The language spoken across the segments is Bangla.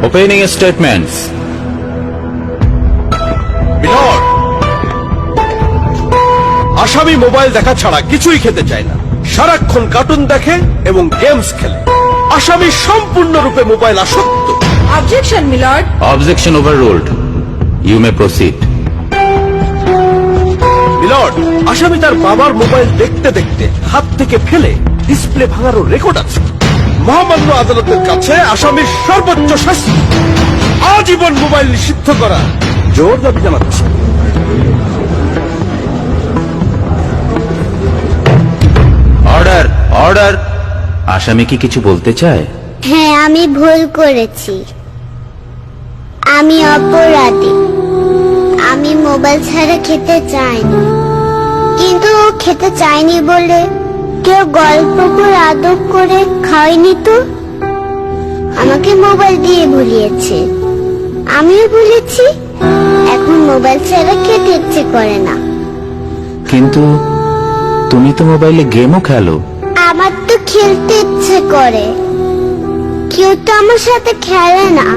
Opening statements. মিলর্ড, আসামি মোবাইল দেখা ছাড়া কিছুই খেতে চায় না, সারাক্ষণ কার্টুন দেখে এবং গেমস খেলে। আসামি সম্পূর্ণরূপে মোবাইল আসক্ত। Objection milord. Objection overruled. You may proceed. Milord, আসামি তার বাবার মোবাইল দেখতে দেখতে হাত থেকে ফেলে ডিসপ্লে ভাঙারও রেকর্ড আছে। মহামান্য আদালতের কাছে আসামির সর্বোচ্চ শাস্তি আজীবন মোবাইল নিষিদ্ধ করা জোর দাবি জানাচ্ছে। Order, order. আসামি কি কিছু বলতে চায়? হ্যাঁ, আমি ভুল করেছি। আমি অপরাধী। আমি মোবাইল ছাড়া খেতে চাইনি, কিন্তু ও খেতে চাইনি বলে কেউ গল্প করে আদর করে খাওয়াইনি তো। আমাকে মোবাইল দিয়ে ভুলিয়েছে, আমিও ভুলেছি। এখন মোবাইল ছাড়া খেতে ইচ্ছে করে না। কিন্তু তুমি তো মোবাইলে গেমও খেলো। আমার তো খেলতে ইচ্ছে করে, কেউ তো আমার সাথে খেলে না,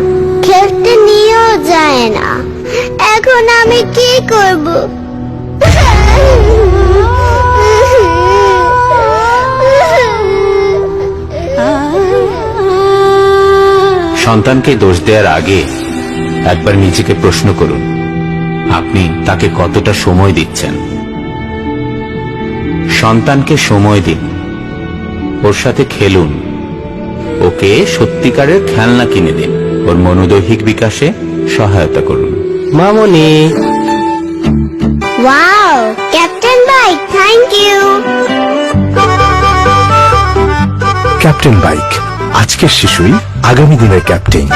খেলতে নিয়েও যায় না। এখন আমি কি করব? সন্তানকে দোষ দেওয়ার আগে একবার নিজেকে প্রশ্ন করুন, আপনি তাকে কতটা সময় দিচ্ছেন। সন্তানকে সময় দিন, ওর সাথে খেলুন, ওকে সত্যিকারের খেলনা কিনে দিন, ওর মনোদৈহিক বিকাশে সহায়তা করুন। মামনি, wow, captain bike, thank you. Captain bike, আজকের শিশুই আগামী দিনের ক্যাপ্টেন।